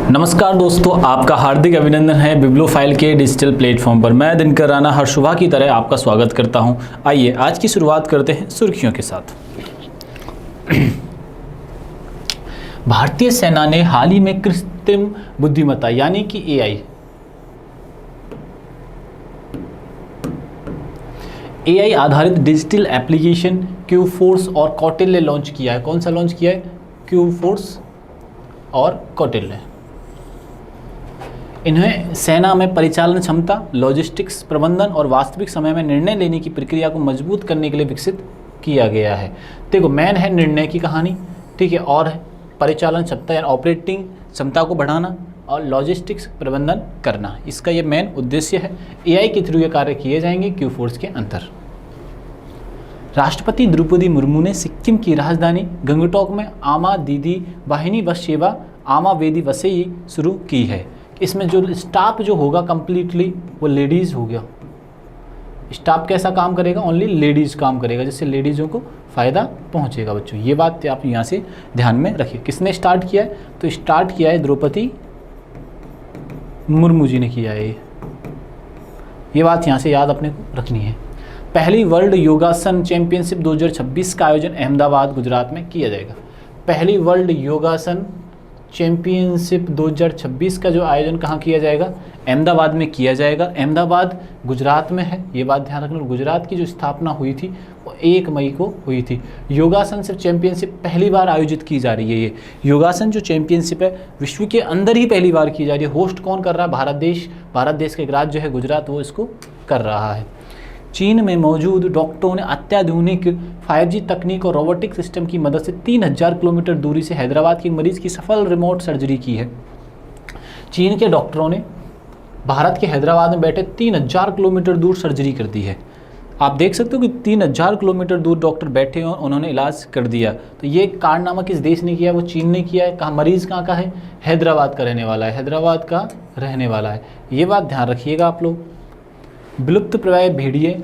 नमस्कार दोस्तों, आपका हार्दिक अभिनंदन है बिब्लोफाइल के डिजिटल प्लेटफॉर्म पर। मैं दिनकर राणा हर सुबह की तरह आपका स्वागत करता हूं। आइए आज की शुरुआत करते हैं सुर्खियों के साथ। भारतीय सेना ने हाल ही में कृत्रिम बुद्धिमत्ता यानी कि एआई आधारित डिजिटल एप्लीकेशन क्यू फोर्स और कौटिल्य लॉन्च किया है। कौन सा लॉन्च किया है? क्यू फोर्स और कौटिल्य। इन्हें सेना में परिचालन क्षमता, लॉजिस्टिक्स प्रबंधन और वास्तविक समय में निर्णय लेने की प्रक्रिया को मजबूत करने के लिए विकसित किया गया है। देखो, मेन है निर्णय की कहानी, ठीक है, और है परिचालन क्षमता या ऑपरेटिंग क्षमता को बढ़ाना और लॉजिस्टिक्स प्रबंधन करना। इसका ये मेन उद्देश्य है। एआई के थ्रू ये कार्य किए जाएंगे क्यू फोर्स के अंदर। राष्ट्रपति द्रौपदी मुर्मू ने सिक्किम की राजधानी गंगटोक में आमा दीदी वाहिनी बस सेवा आमा वेदी बसें शुरू की है। इसमें जो स्टाफ जो होगा कंप्लीटली वो लेडीज़ हो गया। स्टाफ कैसा काम करेगा? ओनली लेडीज़ काम करेगा, जिससे लेडीज़ों को फ़ायदा पहुंचेगा। बच्चों, ये बात आप यहाँ से ध्यान में रखिए। किसने स्टार्ट किया है? तो स्टार्ट किया है द्रौपदी मुर्मू जी ने किया है। ये बात यहाँ से याद अपने को रखनी है। पहली वर्ल्ड योगासन चैंपियनशिप 2026 का आयोजन अहमदाबाद गुजरात में किया जाएगा। पहली वर्ल्ड योगासन चैंपियनशिप 2026 का जो आयोजन कहाँ किया जाएगा? अहमदाबाद में किया जाएगा। अहमदाबाद गुजरात में है, ये बात ध्यान रखना। गुजरात की जो स्थापना हुई थी वो 1 मई को हुई थी। योगासन सिर्फ चैंपियनशिप पहली बार आयोजित की जा रही है। ये योगासन जो चैंपियनशिप है विश्व के अंदर ही पहली बार की जा रही है। होस्ट कौन कर रहा है? भारत देश का एक राज्य जो है गुजरात, वो इसको कर रहा है। चीन में मौजूद डॉक्टरों ने अत्याधुनिक 5G तकनीक और रोबोटिक सिस्टम की मदद से 3000 किलोमीटर दूरी से हैदराबाद के मरीज की सफल रिमोट सर्जरी की है। चीन के डॉक्टरों ने भारत के हैदराबाद में बैठे 3000 किलोमीटर दूर सर्जरी कर दी है। आप देख सकते हो कि 3000 किलोमीटर दूर डॉक्टर बैठे और उन्होंने इलाज कर दिया। तो ये कारनामा किस देश ने किया है? वो चीन ने किया है। कहाँ मरीज़ कहाँ का है? हैदराबाद का रहने वाला है। हैदराबाद का रहने वाला है। ये बात ध्यान रखिएगा आप लोग। विलुप्त प्राय भेड़िए,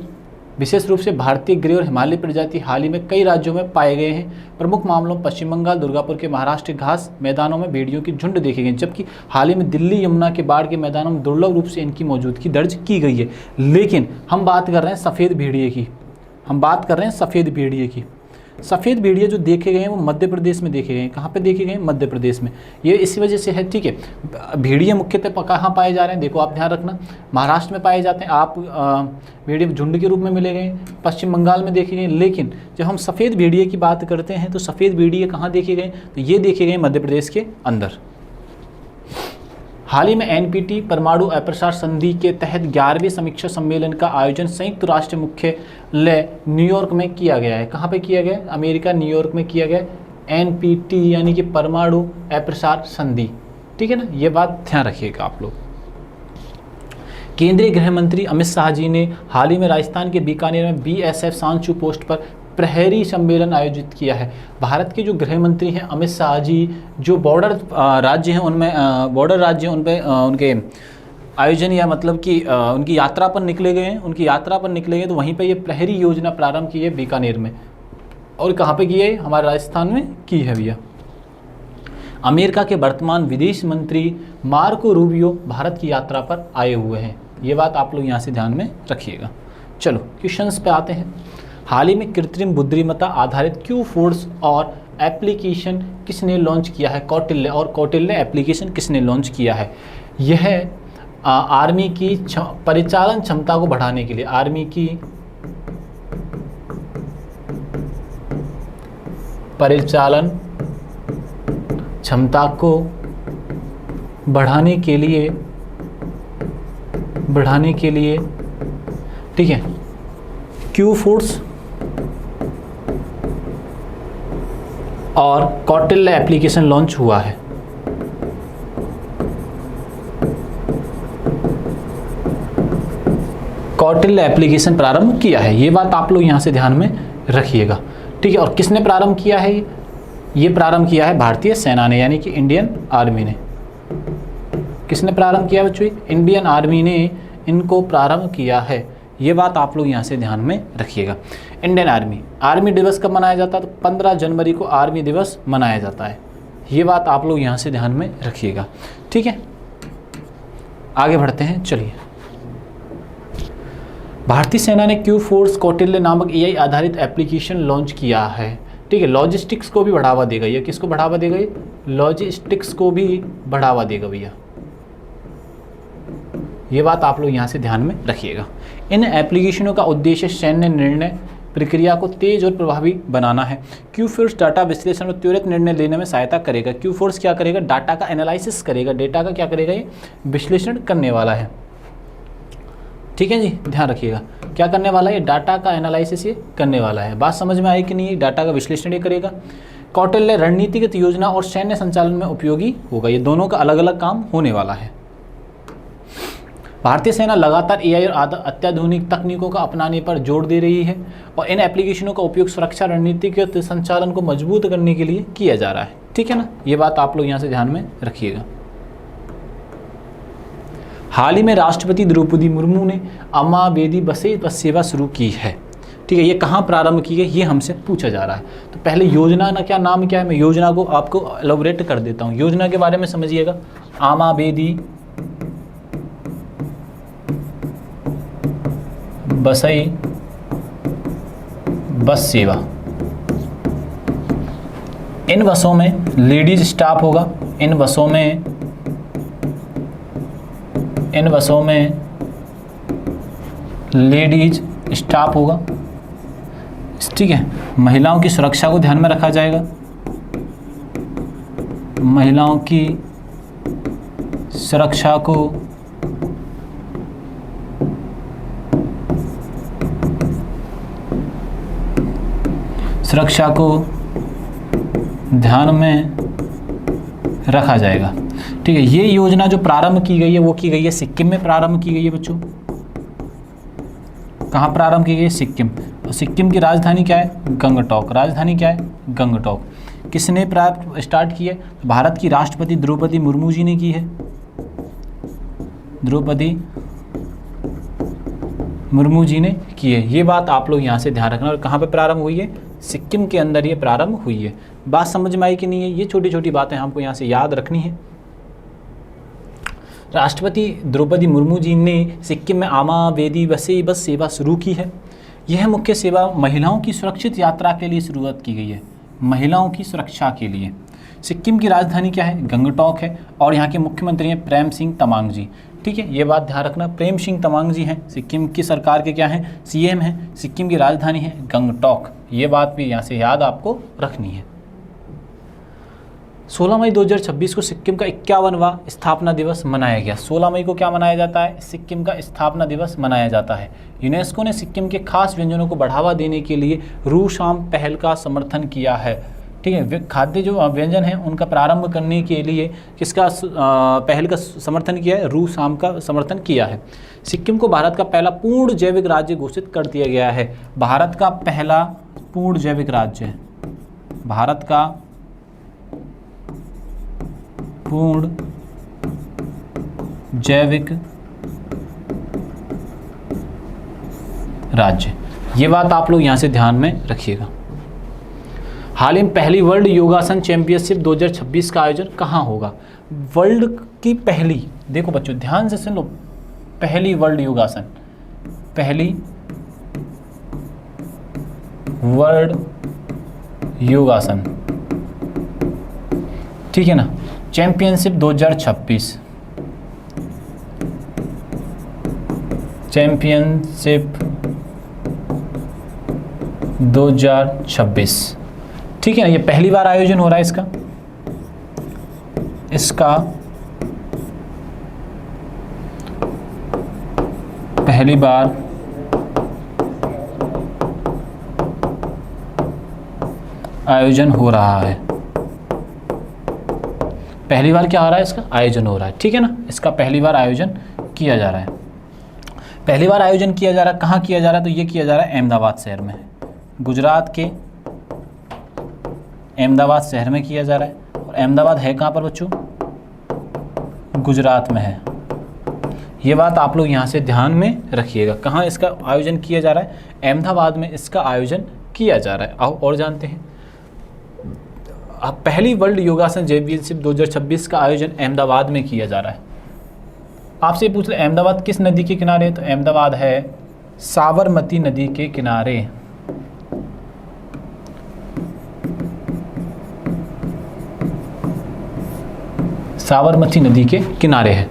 विशेष रूप से भारतीय ग्रे और हिमालय प्रजाति हाल ही में कई राज्यों में पाए गए हैं। प्रमुख मामलों पश्चिम बंगाल, दुर्गापुर के महाराष्ट्र घास मैदानों में भेड़ियों की झुंड देखे गए, जबकि हाल ही में दिल्ली यमुना के बाढ़ के मैदानों में दुर्लभ रूप से इनकी मौजूदगी दर्ज की गई है। लेकिन हम बात कर रहे हैं सफ़ेद भेड़िए की। सफ़ेद भेड़िए जो देखे गए हैं वो मध्य प्रदेश में देखे गए हैं। कहाँ पे देखे गए हैं? मध्य प्रदेश में। ये इसी वजह से है, ठीक है। भेड़िए मुख्यतः कहाँ पाए जा रहे हैं? देखो, आप ध्यान रखना, महाराष्ट्र में पाए जाते हैं। आप भेड़िए झुंड के रूप में मिले गए, पश्चिम बंगाल में देखे गए। लेकिन जब हम सफ़ेद भेड़िए की बात करते हैं तो सफ़ेद भेड़िए कहाँ देखे गए? तो ये देखे गए मध्य प्रदेश के अंदर। हाल ही में एनपीटी परमाणु अप्रसार संधि के तहत 11वें समीक्षा सम्मेलन का आयोजन संयुक्त राष्ट्र मुख्यालय न्यूयॉर्क में किया गया है। कहाँ पे किया गया? अमेरिका न्यूयॉर्क में किया गया। एनपीटी यानी कि परमाणु अप्रसार संधि, ठीक है ना। ये बात ध्यान रखिएगा आप लोग। केंद्रीय गृह मंत्री अमित शाह जी ने हाल ही में राजस्थान के बीकानेर में बीएसएफ सांचू पोस्ट पर प्रहरी सम्मेलन आयोजित किया है। भारत के जो गृह मंत्री हैं अमित शाह जी, जो बॉर्डर राज्य हैं उनमें उनके आयोजन या मतलब कि उनकी यात्रा पर निकले गए तो वहीं पे ये प्रहरी योजना प्रारंभ की है बीकानेर में। और कहाँ पे की है? हमारे राजस्थान में की है भैया। अमेरिका के वर्तमान विदेश मंत्री मार्को रूबियो भारत की यात्रा पर आए हुए हैं। ये बात आप लोग यहाँ से ध्यान में रखिएगा। चलो क्वेश्चंस पे आते हैं। हाल ही में कृत्रिम बुद्धिमत्ता आधारित क्यू फोर्स और एप्लीकेशन किसने लॉन्च किया है? कौटिल्य। और कौटिल्य एप्लीकेशन किसने लॉन्च किया है? यह आर्मी की परिचालन क्षमता को बढ़ाने के लिए, आर्मी की परिचालन क्षमता को बढ़ाने के लिए, ठीक है, क्यू फोर्स और कौटिल्य एप्लीकेशन लॉन्च हुआ है। कौटिल्य एप्लीकेशन प्रारंभ किया है। ये बात आप लोग यहाँ से ध्यान में रखिएगा, ठीक है। और किसने प्रारंभ किया है? ये प्रारंभ किया है भारतीय सेना ने, यानी कि इंडियन आर्मी ने। किसने प्रारंभ किया बच्चों? इंडियन आर्मी ने इनको प्रारंभ किया है। ये बात आप लोग यहाँ से ध्यान में रखिएगा। इंडियन आर्मी दिवस कब मनाया जाता है? तो 15 जनवरी को आर्मी दिवस मनाया जाता है। ये बात आप लोग यहाँ से ध्यान में रखिएगा, ठीक है। आगे बढ़ते हैं, चलिए। भारतीय सेना ने क्यू फोर्स कौटिल्य नामक एआई आधारित एप्लीकेशन लॉन्च किया है, ठीक है। लॉजिस्टिक्स को भी बढ़ावा देगा ये, किसको बढ़ावा देगा ये? लॉजिस्टिक्स को भी बढ़ावा देगा भैया, ये बात आप लोग यहाँ से ध्यान में रखिएगा। इन एप्लीकेशनों का उद्देश्य सैन्य निर्णय प्रक्रिया को तेज और प्रभावी बनाना है। क्यू फोर्स डाटा विश्लेषण और त्वरित निर्णय लेने में सहायता करेगा। क्यू फोर्स क्या करेगा? डाटा का एनालिसिस करेगा, डेटा का क्या करेगा? ये विश्लेषण करने वाला है, ठीक है जी, ध्यान रखिएगा। क्या करने वाला है? डाटा का एनालिसिस ये करने वाला है। बात समझ में आई कि नहीं? डाटा का विश्लेषण ये करेगा। कौटिल्य रणनीतिगत योजना और सैन्य संचालन में उपयोगी होगा। ये दोनों का अलग अलग काम होने वाला है। भारतीय सेना लगातार एआई और अत्याधुनिक तकनीकों का अपनाने पर जोर दे रही है और इन एप्लीकेशनों का उपयोग सुरक्षा रणनीतिगत संचालन को मजबूत करने के लिए किया जा रहा है, ठीक है ना। ये बात आप लोग यहाँ से ध्यान में रखिएगा। हाल ही में राष्ट्रपति द्रौपदी मुर्मू ने अम्मा बेदी बसें बस सेवा शुरू की है, ठीक है। ये कहाँ प्रारंभ की गई, ये हमसे पूछा जा रहा है। तो पहले योजना ना क्या नाम क्या है, मैं योजना को आपको एलोबरेट कर देता हूँ। योजना के बारे में समझिएगा। अम्मा बेदी बसई बस सेवा। इन बसों में लेडीज स्टाफ होगा, इन बसों में लेडीज स्टाफ होगा, ठीक है। महिलाओं की सुरक्षा को ध्यान में रखा जाएगा, महिलाओं की सुरक्षा को ध्यान में रखा जाएगा, ठीक है। ये योजना जो प्रारंभ की गई है वो की गई है सिक्किम में प्रारंभ की गई है बच्चों। कहाँ प्रारंभ की गई है? सिक्किम। और सिक्किम की राजधानी क्या है? गंगटोक। राजधानी क्या है? गंगटोक। किसने स्टार्ट की है? भारत की राष्ट्रपति द्रौपदी मुर्मू जी ने की है, द्रौपदी मुर्मू जी ने की है। ये बात आप लोग यहाँ से ध्यान रखना। और कहाँ पे प्रारंभ हुई है? सिक्किम के अंदर ये प्रारंभ हुई है। बात समझ में आई कि नहीं है? ये छोटी छोटी बातें हमको यहाँ से याद रखनी है। राष्ट्रपति द्रौपदी मुर्मू जी ने सिक्किम में अम्मा बेदी बस सेवा शुरू की है। यह मुख्य सेवा महिलाओं की सुरक्षित यात्रा के लिए शुरुआत की गई है, महिलाओं की सुरक्षा के लिए। सिक्किम की राजधानी क्या है? गंगटोक है। और यहाँ के मुख्यमंत्री हैं प्रेम सिंह तमांग जी, ठीक है। ये बात ध्यान रखना, प्रेम सिंह तमांग जी हैं, सिक्किम की सरकार के क्या हैं? सीएम हैं। सिक्किम की राजधानी है गंगटोक। ये बात भी यहाँ से याद आपको रखनी है। 16 मई 2026 को सिक्किम का 51वां स्थापना दिवस मनाया गया। 16 मई को क्या मनाया जाता है? सिक्किम का स्थापना दिवस मनाया जाता है। यूनेस्को ने सिक्किम के खास व्यंजनों को बढ़ावा देने के लिए रूशाम पहल का समर्थन किया है, ठीक है। खाद्य जो व्यंजन हैं उनका प्रारंभ करने के लिए किसका पहल का समर्थन किया है? रूशाम का समर्थन किया है। सिक्किम को भारत का पहला पूर्ण जैविक राज्य घोषित कर दिया गया है। भारत का पहला पूर्ण जैविक राज्य, भारत का पूर्ण जैविक राज्य। ये बात आप लोग यहाँ से ध्यान में रखिएगा। हाल ही में पहली वर्ल्ड योगासन चैंपियनशिप 2026 का आयोजन कहाँ होगा? वर्ल्ड की पहली, देखो बच्चों ध्यान से सुन लो, पहली वर्ल्ड योगासन, पहली वर्ल्ड योगासन, ठीक है ना, चैंपियनशिप 2026, चैंपियनशिप 2026, ठीक है ना। ये पहली बार आयोजन हो रहा है इसका पहली बार आयोजन हो रहा है। पहली बार क्या हो रहा है? इसका आयोजन हो रहा है, ठीक है ना। इसका पहली बार आयोजन किया जा रहा है। पहली बार आयोजन किया जा रहा है, कहाँ किया जा रहा है? तो ये किया जा रहा है अहमदाबाद शहर में, गुजरात के अहमदाबाद शहर में किया जा रहा है। और अहमदाबाद है कहाँ पर बच्चों? गुजरात में है। ये बात आप लोग यहाँ से ध्यान में रखिएगा। कहाँ इसका आयोजन किया जा रहा है? अहमदाबाद में इसका आयोजन किया जा रहा है। आओ और जानते हैं। पहली वर्ल्ड योगासन चैंपियनशिप 2026 का आयोजन अहमदाबाद में किया जा रहा है। आपसे पूछ ले अहमदाबाद किस नदी के किनारे है, तो अहमदाबाद है साबरमती नदी के किनारे। साबरमती नदी के किनारे है।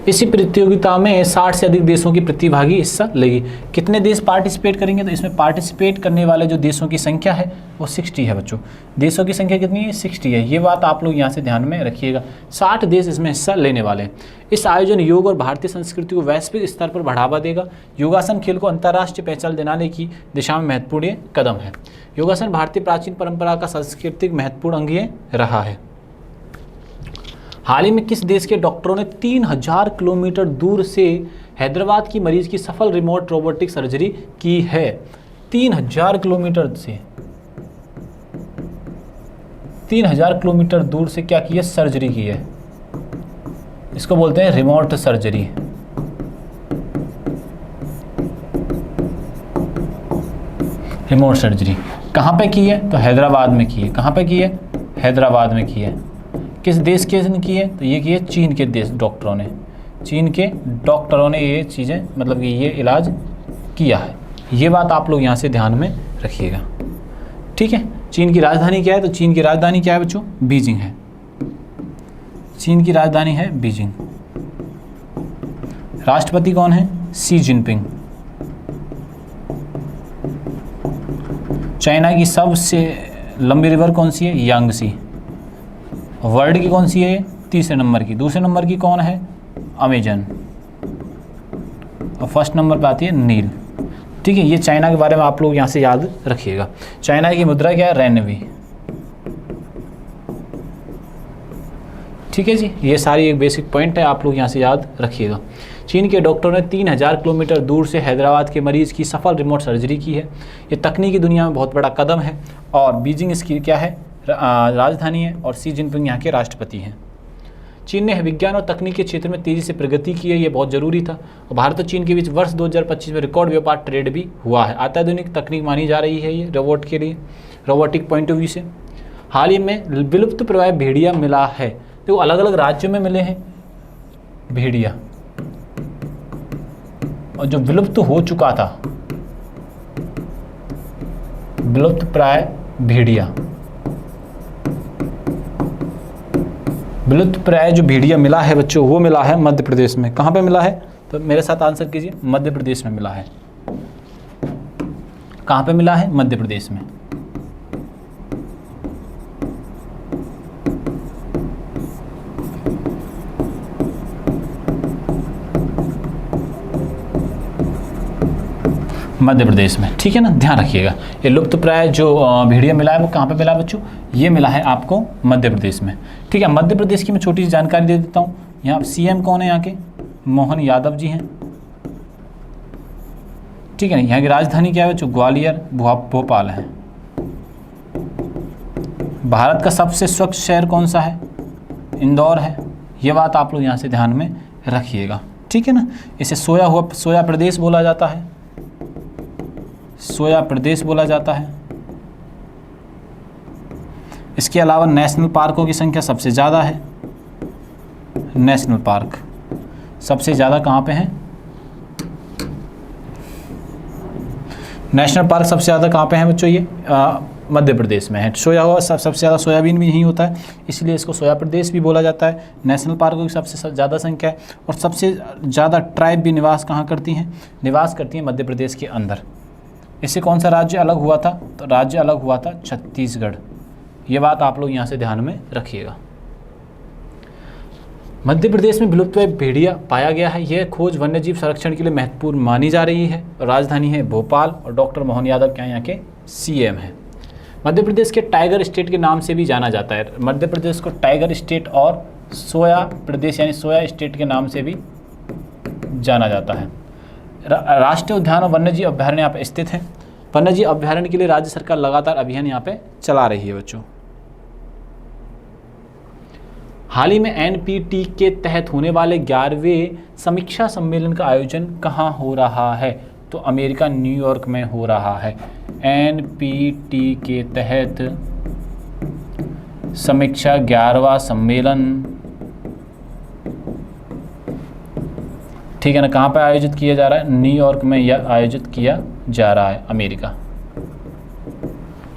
इसी प्रतियोगिता में 60 से अधिक देशों की प्रतिभागी हिस्सा लेगी। कितने देश पार्टिसिपेट करेंगे, तो इसमें पार्टिसिपेट करने वाले जो देशों की संख्या है वो 60 है बच्चों। देशों की संख्या कितनी है, 60 है। ये बात आप लोग यहाँ से ध्यान में रखिएगा, 60 देश इसमें हिस्सा लेने वाले हैं। इस आयोजन योग और भारतीय संस्कृति को वैश्विक स्तर पर बढ़ावा देगा। योगासन खेल को अंतर्राष्ट्रीय पहचान दिलाने की दिशा में महत्वपूर्ण कदम है। योगासन भारतीय प्राचीन परंपरा का सांस्कृतिक महत्वपूर्ण अंग रहा है। हाल ही में किस देश के डॉक्टरों ने 3000 किलोमीटर दूर से हैदराबाद की मरीज की सफल रिमोट रोबोटिक सर्जरी की है? 3000 किलोमीटर से, 3000 किलोमीटर दूर से क्या की है, सर्जरी की है। इसको बोलते हैं रिमोट सर्जरी। रिमोट सर्जरी कहाँ पे की है, तो हैदराबाद में की है। कहाँ पे की है, हैदराबाद में की है। किस देश के ने की है, तो ये की है चीन के देश डॉक्टरों ने। चीन के डॉक्टरों ने ये चीज़ें मतलब कि ये इलाज किया है। ये बात आप लोग यहाँ से ध्यान में रखिएगा, ठीक है। चीन की राजधानी क्या है, तो चीन की राजधानी क्या है बच्चों, बीजिंग है। चीन की राजधानी है बीजिंग। राष्ट्रपति कौन है, शी जिनपिंग। चाइना की सबसे लंबी रिवर कौन सी है, यांगसी। वर्ल्ड की कौन सी है, तीसरे नंबर की। दूसरे नंबर की कौन है, अमेजन। और फर्स्ट नंबर पे आती है नील, ठीक है। ये चाइना के बारे में आप लोग यहाँ से याद रखिएगा। चाइना की मुद्रा क्या है, रेनवी, ठीक है जी। ये सारी एक बेसिक पॉइंट है, आप लोग यहाँ से याद रखिएगा। चीन के डॉक्टरों ने 3000 किलोमीटर दूर से हैदराबाद के मरीज की सफल रिमोट सर्जरी की है। ये तकनीकी दुनिया में बहुत बड़ा कदम है और बीजिंग इसकी क्या है, राजधानी है और शी जिनपिंग यहाँ के राष्ट्रपति हैं। चीन ने विज्ञान और तकनीक के क्षेत्र में तेज़ी से प्रगति की है, ये बहुत ज़रूरी था। और भारत और चीन के बीच वर्ष 2025 में रिकॉर्ड व्यापार ट्रेड भी हुआ है। अत्याधुनिक तकनीक मानी जा रही है ये रोबोट के लिए, रोबोटिक पॉइंट ऑफ व्यू से। हाल ही में विलुप्त प्राय भेड़िया मिला है, तो अलग अलग राज्यों में मिले हैं भेड़िया, और जो विलुप्त हो चुका था, विलुप्त प्राय भेड़िया, विलुप्त प्राय जो भेड़िया मिला है बच्चों, वो मिला है मध्य प्रदेश में। कहाँ पे मिला है, तो मेरे साथ आंसर कीजिए, मध्य प्रदेश में मिला है। कहाँ पे मिला है, मध्य प्रदेश में। मध्य प्रदेश में, ठीक है ना, ध्यान रखिएगा। ये लुप्त प्राय जो भेड़िया मिला है वो कहाँ पे मिला है बच्चों, ये मिला है आपको मध्य प्रदेश में, ठीक है। मध्य प्रदेश की मैं छोटी सी जानकारी दे देता हूँ। यहाँ सीएम कौन है, यहाँ के मोहन यादव जी हैं, ठीक है ना। यहाँ की राजधानी क्या है बच्चों, ग्वालियर भोपाल है। भारत का सबसे स्वच्छ शहर कौन सा है, इंदौर है। ये बात आप लोग यहाँ से ध्यान में रखिएगा, ठीक है ना। इसे सोया प्रदेश बोला जाता है, सोया प्रदेश बोला जाता है। इसके अलावा नेशनल पार्कों की संख्या सबसे ज़्यादा है। नेशनल पार्क सबसे ज़्यादा कहाँ पे हैं, नेशनल पार्क सबसे ज़्यादा कहाँ पे हैं बच्चों, ये मध्य प्रदेश में है। सबसे ज़्यादा सोयाबीन भी यहीं होता है, इसलिए इसको सोया प्रदेश भी बोला जाता है। नेशनल पार्कों की सबसे ज़्यादा संख्या है और सबसे ज़्यादा ट्राइब भी निवास कहाँ करती हैं, निवास करती हैं मध्य प्रदेश के अंदर। इससे कौन सा राज्य अलग हुआ था, तो राज्य अलग हुआ था छत्तीसगढ़। ये बात आप लोग यहाँ से ध्यान में रखिएगा। मध्य प्रदेश में विलुप्त भेड़िया पाया गया है। यह खोज वन्यजीव संरक्षण के लिए महत्वपूर्ण मानी जा रही है। राजधानी है भोपाल और डॉक्टर मोहन यादव क्या यहाँ के सीएम हैं। मध्य प्रदेश के टाइगर स्टेट के नाम से भी जाना जाता है। मध्य प्रदेश को टाइगर स्टेट और सोया प्रदेश यानी सोया स्टेट के नाम से भी जाना जाता है। राष्ट्रीय उद्यान और वन्यजीव अभ्यारण्य यहाँ पे स्थित हैं। वन्यजीव अभ्यारण्य के लिए राज्य सरकार लगातार अभियान यहाँ पे चला रही है बच्चों। हाल ही में एनपीटी के तहत होने वाले 11वें समीक्षा सम्मेलन का आयोजन कहाँ हो रहा है, तो अमेरिका न्यूयॉर्क में हो रहा है। एनपीटी के तहत समीक्षा 11वां सम्मेलन, ठीक है ना, कहाँ पे आयोजित किया जा रहा है? न्यूयॉर्क में यह आयोजित किया जा रहा है, अमेरिका।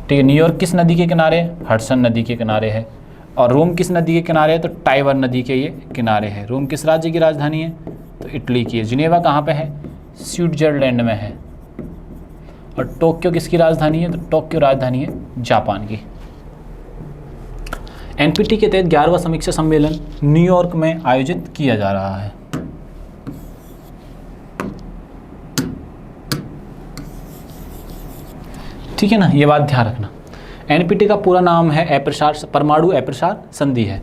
ठीक है, न्यूयॉर्क किस नदी के किनारे है? हडसन नदी के किनारे है। और रोम किस नदी के किनारे है? तो टाइबर नदी के ये किनारे है। रोम किस राज्य की राजधानी है? तो इटली की है। जिनेवा कहाँ पे है? स्विट्जरलैंड में है। और टोक्यो किसकी राजधानी है? तो टोक्यो राजधानी है जापान की। एनपीटी के तहत 11वां समीक्षा सम्मेलन न्यूयॉर्क में आयोजित किया जा रहा है। ठीक है ना, ये बात ध्यान रखना। एनपीटी का पूरा नाम है परमाणु अप्रसार संधि है।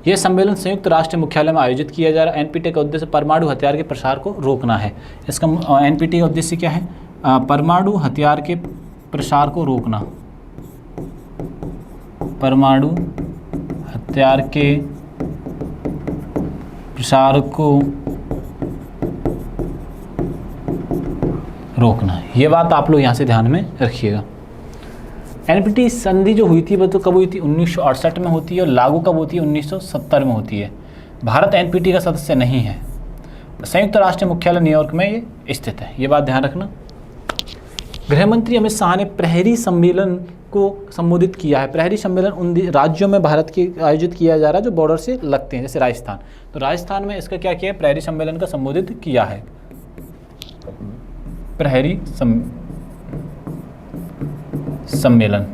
यह सम्मेलन संयुक्त राष्ट्र मुख्यालय में आयोजित किया जा रहा है। एनपीटी का उद्देश्य परमाणु हथियार के प्रसार को रोकना है। इसका एनपीटी का उद्देश्य क्या है? परमाणु हथियार के प्रसार को रोकना। परमाणु हथियार के प्रसार को रोकना। ये बात आप लोग यहाँ से ध्यान में रखिएगा। एनपीटी संधि जो हुई थी वो तो कब हुई थी? 1968 में होती है। और लागू कब होती है? 1970 में होती है। भारत एनपीटी का सदस्य नहीं है। संयुक्त राष्ट्र मुख्यालय न्यूयॉर्क में ये स्थित है, ये बात ध्यान रखना। गृह मंत्री अमित शाह ने प्रहरी सम्मेलन को संबोधित किया है। प्रहरी सम्मेलन उन राज्यों में भारत की आयोजित किया जा रहा है जो बॉर्डर से लगते हैं, जैसे राजस्थान। तो राजस्थान में इसका क्या किया है? प्रहरी सम्मेलन का संबोधित किया है। प्रहरी सम्मेलन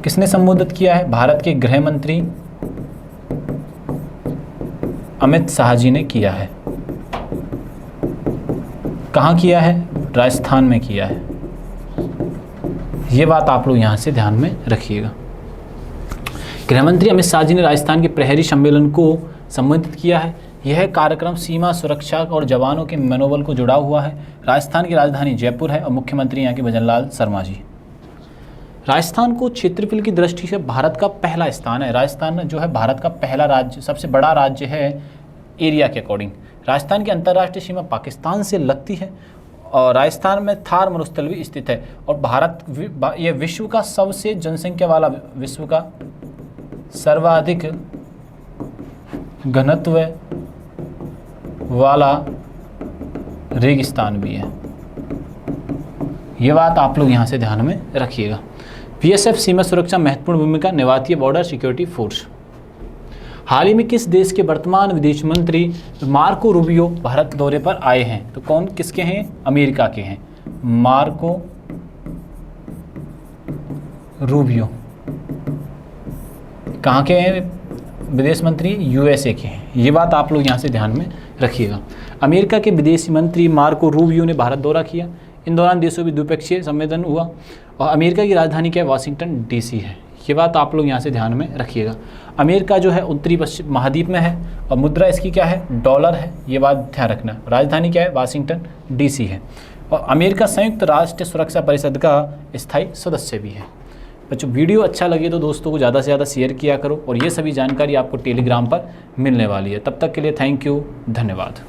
किसने संबोधित किया है? भारत के गृह मंत्री अमित शाह जी ने किया है। कहाँ किया है? राजस्थान में किया है। ये बात आप लोग यहाँ से ध्यान में रखिएगा। गृह मंत्री अमित शाह जी ने राजस्थान के प्रहरी सम्मेलन को संबोधित किया है। यह कार्यक्रम सीमा सुरक्षा और जवानों के मनोबल को जुड़ा हुआ है। राजस्थान की राजधानी जयपुर है और मुख्यमंत्री यहाँ के भजनलाल शर्मा जी। राजस्थान को क्षेत्रफल की दृष्टि से भारत का पहला स्थान है। राजस्थान जो है भारत का पहला राज्य, सबसे बड़ा राज्य है एरिया के अकॉर्डिंग। राजस्थान की अंतर्राष्ट्रीय सीमा पाकिस्तान से लगती है और राजस्थान में थार मरुस्थल भी स्थित है। और भारत ये विश्व का सबसे जनसंख्या वाला, विश्व का सर्वाधिक घनत्व वाला रेगिस्तान भी है। ये बात आप लोग यहाँ से ध्यान में रखिएगा। बीएसएफ सीमा सुरक्षा महत्वपूर्ण भूमिका निभाती है, बॉर्डर सिक्योरिटी फोर्स। हाल ही में किस देश के वर्तमान विदेश मंत्री मार्को रूबियो भारत दौरे पर आए हैं? तो कौन किसके हैं? अमेरिका के हैं। मार्को रूबियो कहाँ के हैं विदेश मंत्री? यूएसए के हैं। ये बात आप लोग यहाँ से ध्यान में रखिएगा। अमेरिका के विदेश मंत्री मार्को रूबियो ने भारत दौरा किया। इन दौरान देशों में द्विपक्षीय सम्मेलन हुआ और अमेरिका की राजधानी क्या है? वाशिंगटन डीसी है। ये बात आप लोग यहाँ से ध्यान में रखिएगा। अमेरिका जो है उत्तरी पश्चिम महाद्वीप में है और मुद्रा इसकी क्या है? डॉलर है। ये बात ध्यान रखना। राजधानी क्या है? वाशिंगटन डीसी है। और अमेरिका संयुक्त राष्ट्र सुरक्षा परिषद का स्थायी सदस्य भी है। बच्चों वीडियो अच्छा लगे तो दोस्तों को ज़्यादा से ज़्यादा शेयर किया करो और ये सभी जानकारी आपको टेलीग्राम पर मिलने वाली है। तब तक के लिए थैंक यू, धन्यवाद।